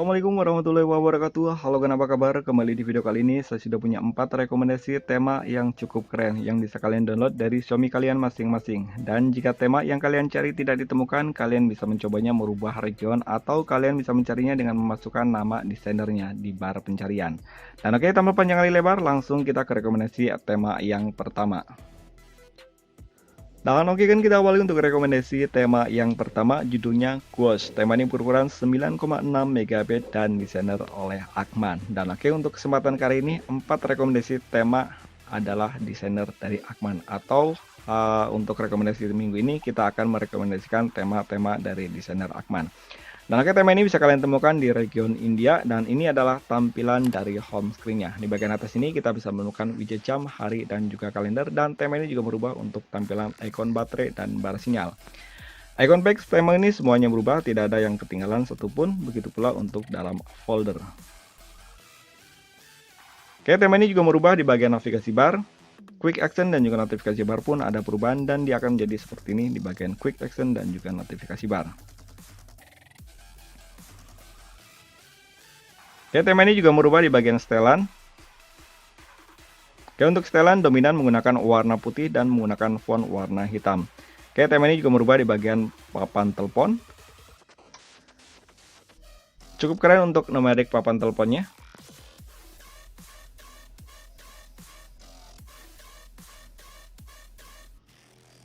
Assalamualaikum warahmatullahi wabarakatuh. Halo, apa kabar? Kembali di video kali ini saya sudah punya 4 rekomendasi tema yang cukup keren yang bisa kalian download dari Xiaomi kalian masing-masing. Dan jika tema yang kalian cari tidak ditemukan, kalian bisa mencobanya merubah region atau kalian bisa mencarinya dengan memasukkan nama desainernya di bar pencarian. Dan oke, tanpa panjang kali lebar, langsung kita ke rekomendasi tema yang pertama. Dan oke, kan kita awali untuk rekomendasi tema yang pertama, judulnya Ghost. Tema ini berukuran 9,6 MB dan desainer oleh Akman. Dan oke, untuk kesempatan kali ini 4 rekomendasi tema adalah desainer dari Akman. Atau untuk rekomendasi minggu ini kita akan merekomendasikan tema-tema dari desainer Akman. Dan oke, tema ini bisa kalian temukan di region India, dan ini adalah tampilan dari home screen-nya. Di bagian atas ini kita bisa menemukan widget jam, hari, dan juga kalender, dan tema ini juga berubah untuk tampilan ikon baterai dan bar sinyal. Icon page tema ini semuanya berubah, tidak ada yang ketinggalan satupun, begitu pula untuk dalam folder. Oke, tema ini juga merubah di bagian navigasi bar, quick action dan juga notifikasi bar pun ada perubahan, dan dia akan menjadi seperti ini di bagian quick action dan juga notifikasi bar. Oke, tema ini juga merubah di bagian setelan. Oke, untuk setelan dominan menggunakan warna putih dan menggunakan font warna hitam. Oke, tema ini juga merubah di bagian papan telepon. Cukup keren untuk numerik papan teleponnya.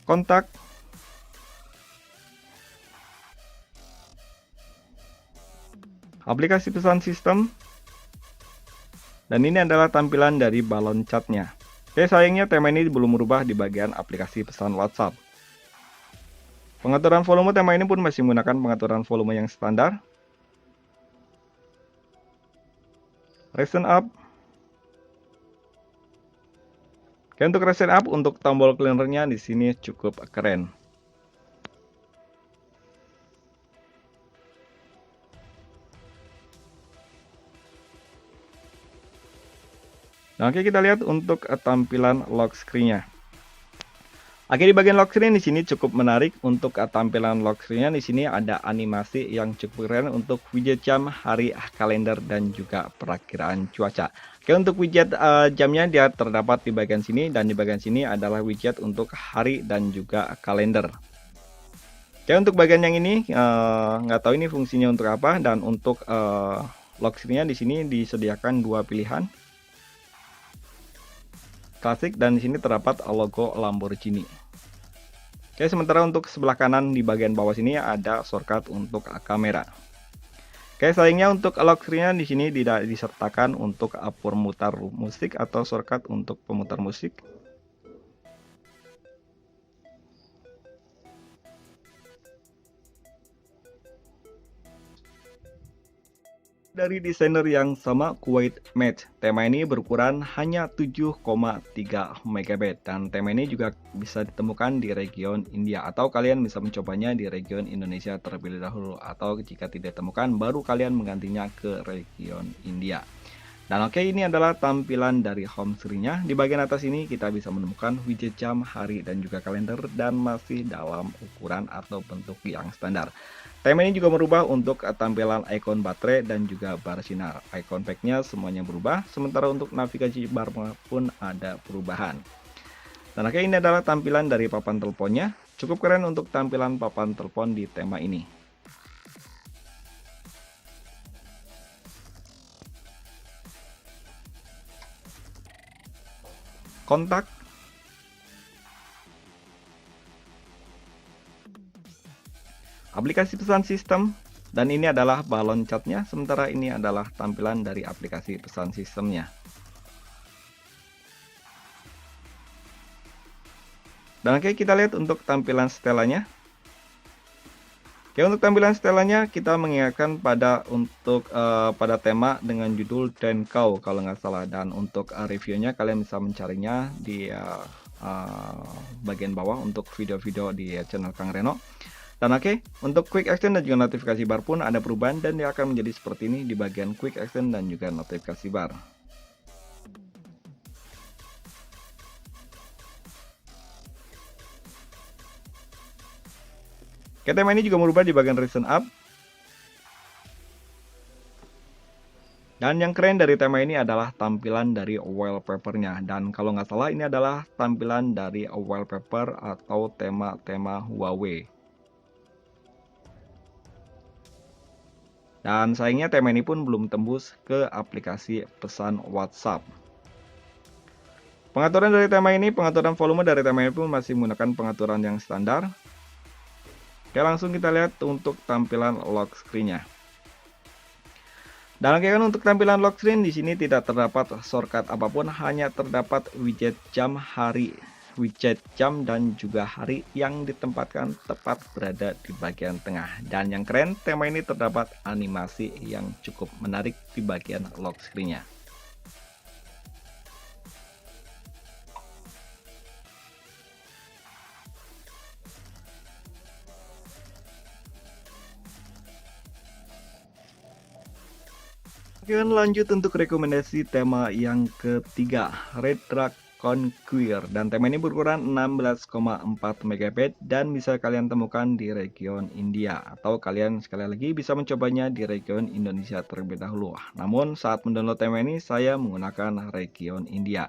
Kontak. Aplikasi pesan sistem. Dan ini adalah tampilan dari balon catnya. Oke, sayangnya tema ini belum berubah di bagian aplikasi pesan WhatsApp. Pengaturan volume tema ini pun masih menggunakan pengaturan volume yang standar. Recent up. Oke, untuk recent up, untuk tombol cleanernya di sini cukup keren. Nah, oke, kita lihat untuk tampilan lock screen-nya. Oke, di bagian lock screen di sini cukup menarik. Untuk tampilan lock screen-nya di sini ada animasi yang cukup keren untuk widget jam, hari, kalender, dan juga perakiraan cuaca. Oke, untuk widget jamnya dia terdapat di bagian sini, dan di bagian sini adalah widget untuk hari dan juga kalender. Oke, untuk bagian yang ini nggak tahu ini fungsinya untuk apa. Dan untuk lock screen-nya di sini disediakan dua pilihan, klasik, dan di sini terdapat logo Lamborghini. Oke, sementara untuk sebelah kanan di bagian bawah sini ada shortcut untuk kamera. Oke, sayangnya untuk lock screen-nya di sini tidak disertakan untuk pemutar musik atau shortcut untuk pemutar musik. Dari desainer yang sama, Kuwait Match. Tema ini berukuran hanya 7,3 MB, dan tema ini juga bisa ditemukan di region India, atau kalian bisa mencobanya di region Indonesia terlebih dahulu, atau jika tidak ditemukan baru kalian menggantinya ke region India. Dan oke, ini adalah tampilan dari home screen-nya. Di bagian atas ini kita bisa menemukan widget jam, hari, dan juga kalender, dan masih dalam ukuran atau bentuk yang standar. Tema ini juga merubah untuk tampilan ikon baterai dan juga bar sinar. Icon pack-nya semuanya berubah, sementara untuk navigasi bar pun ada perubahan. Dan oke, ini adalah tampilan dari papan teleponnya. Cukup keren untuk tampilan papan telepon di tema ini. Kontak. Aplikasi pesan sistem, dan ini adalah balon catnya, sementara ini adalah tampilan dari aplikasi pesan sistemnya. Dan oke, kita lihat untuk tampilan setelannya. Oke, untuk tampilan setelannya kita mengingatkan pada pada tema dengan judul Denkau kalau nggak salah, dan untuk reviewnya kalian bisa mencarinya di bagian bawah untuk video-video di channel Kang Reno. Dan oke, untuk quick action dan juga notifikasi bar pun ada perubahan, dan dia akan menjadi seperti ini di bagian quick action dan juga notifikasi bar. Oke, tema ini juga merubah di bagian recent up. Dan yang keren dari tema ini adalah tampilan dari wallpapernya. Dan kalau nggak salah ini adalah tampilan dari wallpaper atau tema-tema Huawei. Dan sayangnya tema ini pun belum tembus ke aplikasi pesan WhatsApp. Pengaturan dari tema ini, pengaturan volume dari tema ini pun masih menggunakan pengaturan yang standar. Oke, langsung kita lihat untuk tampilan lock screen-nya. Dan oke kan untuk tampilan lock screen di sini tidak terdapat shortcut apapun, hanya terdapat widget jam hari, widget jam dan juga hari yang ditempatkan tepat berada di bagian tengah. Dan yang keren, tema ini terdapat animasi yang cukup menarik di bagian lock screen-nya. Oke, lanjut untuk rekomendasi tema yang ketiga, Red Dragon Conquer, dan tema ini berukuran 16,4 MB dan bisa kalian temukan di region India, atau kalian sekali lagi bisa mencobanya di region Indonesia terlebih dahulu. Namun saat mendownload tema ini saya menggunakan region India.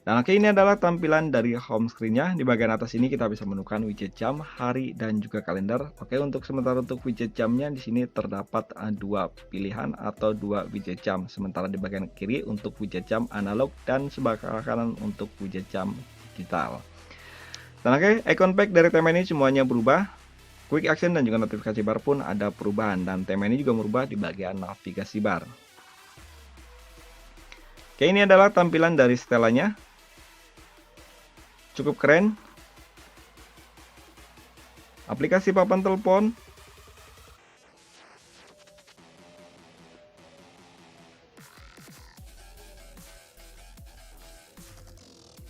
Dan oke, ini adalah tampilan dari home screen-nya. Di bagian atas ini kita bisa menemukan widget jam, hari, dan juga kalender. Oke, untuk sementara untuk widget jamnya di sini terdapat dua pilihan atau dua widget jam. Sementara di bagian kiri untuk widget jam analog dan sebelah kanan untuk widget jam digital. Dan oke, icon pack dari tema ini semuanya berubah. Quick action dan juga notifikasi bar pun ada perubahan, dan tema ini juga berubah di bagian navigasi bar. Oke, ini adalah tampilan dari setelannya. Cukup keren. Aplikasi papan telepon.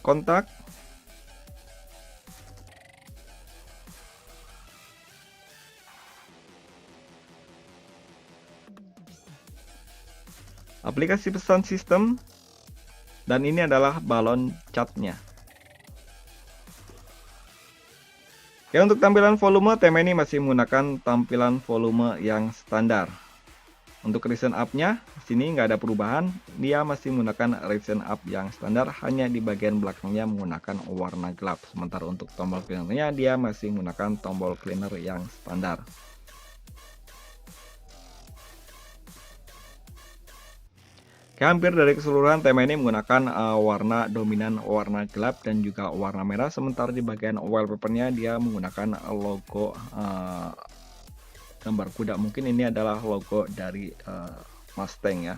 Kontak. Aplikasi pesan sistem. Dan ini adalah balon catnya. Oke, untuk tampilan volume, tema ini masih menggunakan tampilan volume yang standar. Untuk recent up-nya, di sini nggak ada perubahan. Dia masih menggunakan recent up yang standar, hanya di bagian belakangnya menggunakan warna gelap. Sementara untuk tombol cleaner-nya, dia masih menggunakan tombol cleaner yang standar. Hampir dari keseluruhan tema ini menggunakan warna dominan warna gelap dan juga warna merah. Sementara di bagian wallpapernya dia menggunakan logo gambar kuda. Mungkin ini adalah logo dari Mustang ya.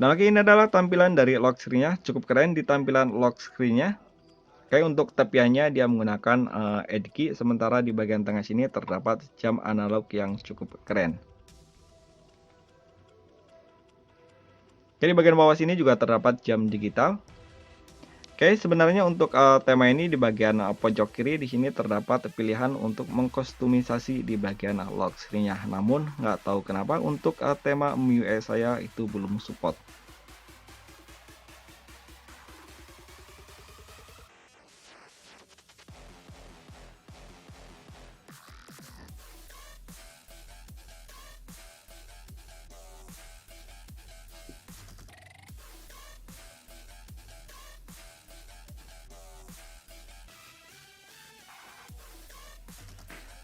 Dan oke, ini adalah tampilan dari lock screen-nya. Cukup keren di tampilan lock screen-nya. Oke, untuk tepiannya dia menggunakan edge key, sementara di bagian tengah sini terdapat jam analog yang cukup keren. Oke, di bagian bawah sini juga terdapat jam digital. Oke, sebenarnya untuk tema ini di bagian pojok kiri di sini terdapat pilihan untuk mengkostumisasi di bagian lock screen-nya. Namun nggak tahu kenapa untuk tema MIUI saya itu belum support.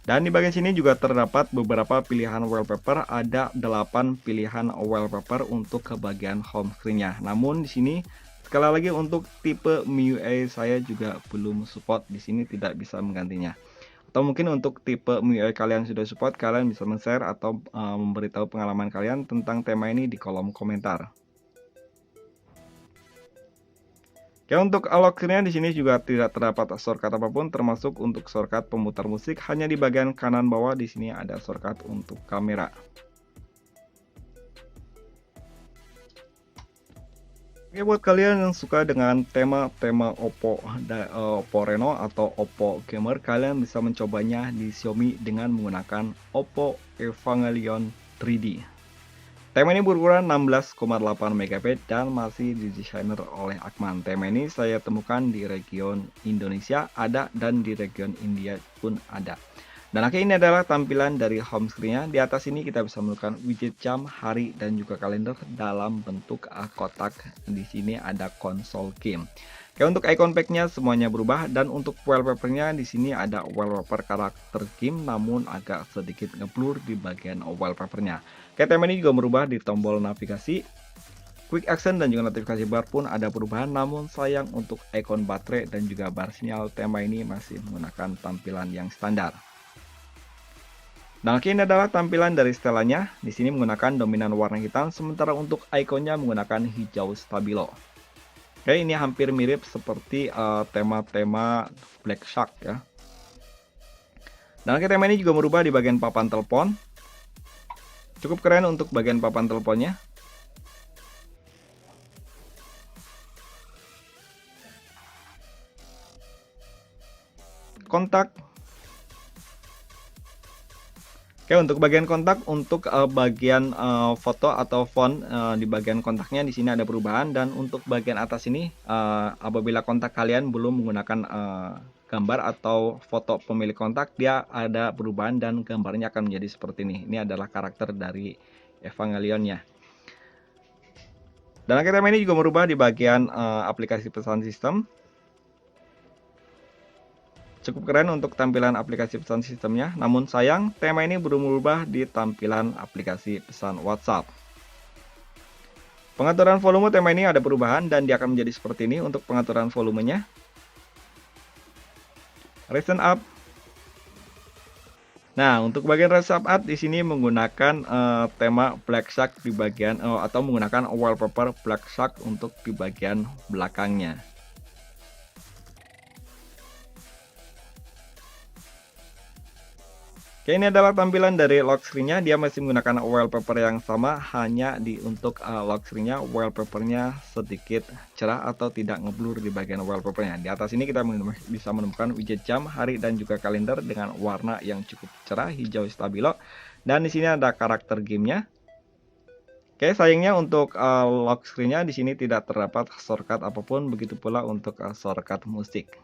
Dan di bagian sini juga terdapat beberapa pilihan wallpaper, ada 8 pilihan wallpaper untuk ke bagian home screen-nya. Namun di sini sekali lagi untuk tipe MIUI saya juga belum support, di sini tidak bisa menggantinya. Atau mungkin untuk tipe MIUI kalian sudah support, kalian bisa men-share atau memberitahu pengalaman kalian tentang tema ini di kolom komentar. Ya, untuk lock screen-nya di sini juga tidak terdapat shortcut apapun, termasuk untuk shortcut pemutar musik. Hanya di bagian kanan bawah di sini ada shortcut untuk kamera. Oke, buat kalian yang suka dengan tema Oppo Reno atau Oppo Gamer, kalian bisa mencobanya di Xiaomi dengan menggunakan Oppo Evangelion 3D. Tema ini berukuran 16,8 MB dan masih didesainer oleh Akman. Tema ini saya temukan di region Indonesia ada dan di region India pun ada. Dan oke, ini adalah tampilan dari home screen-nya. Di atas ini kita bisa menemukan widget jam, hari, dan juga kalender dalam bentuk kotak. Di sini ada konsol game. Oke, untuk icon pack-nya semuanya berubah, dan untuk wallpaper-nya di sini ada wallpaper karakter game namun agak sedikit ngeblur di bagian wallpaper-nya. Oke, tema ini juga berubah di tombol navigasi. Quick action dan juga notifikasi bar pun ada perubahan, namun sayang untuk icon baterai dan juga bar sinyal tema ini masih menggunakan tampilan yang standar. Nah, oke, ini adalah tampilan dari setelannya. Di sini menggunakan dominan warna hitam, sementara untuk ikonnya menggunakan hijau stabilo. Oke, ini hampir mirip seperti tema-tema Black Shark ya. Dan oke, tema ini juga merubah di bagian papan telepon. Cukup keren untuk bagian papan teleponnya. Kontak. Oke, untuk bagian kontak, untuk bagian foto atau font di bagian kontaknya di sini ada perubahan, dan untuk bagian atas ini apabila kontak kalian belum menggunakan gambar atau foto pemilik kontak, dia ada perubahan dan gambarnya akan menjadi seperti ini. Ini adalah karakter dari Evangelion-nya. Dan akhirnya ini juga merubah di bagian aplikasi pesan sistem. Cukup keren untuk tampilan aplikasi pesan sistemnya, namun sayang tema ini belum berubah di tampilan aplikasi pesan WhatsApp. Pengaturan volume tema ini ada perubahan dan dia akan menjadi seperti ini untuk pengaturan volumenya. Raise up. Nah, untuk bagian raise up di sini menggunakan tema Black Shark di bagian atau menggunakan wallpaper Black Shark untuk di bagian belakangnya. Oke, ini adalah tampilan dari lock screen-nya. Dia masih menggunakan wallpaper yang sama, hanya untuk lock screen-nya wallpaper-nya sedikit cerah atau tidak ngeblur di bagian wallpaper-nya. Di atas ini kita bisa menemukan widget jam, hari, dan juga kalender dengan warna yang cukup cerah hijau stabilo. Dan di sini ada karakter game-nya. Oke, sayangnya untuk lock screen-nya di sini tidak terdapat shortcut apapun, begitu pula untuk shortcut musik.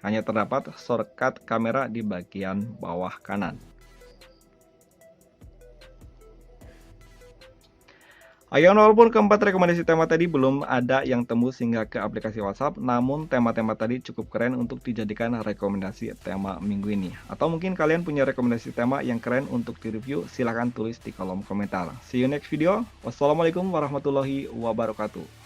Hanya terdapat shortcut kamera di bagian bawah kanan. Walaupun keempat rekomendasi tema tadi belum ada yang tembus hingga ke aplikasi WhatsApp, namun tema-tema tadi cukup keren untuk dijadikan rekomendasi tema minggu ini. Atau mungkin kalian punya rekomendasi tema yang keren untuk direview, silahkan tulis di kolom komentar. See you next video. Wassalamualaikum warahmatullahi wabarakatuh.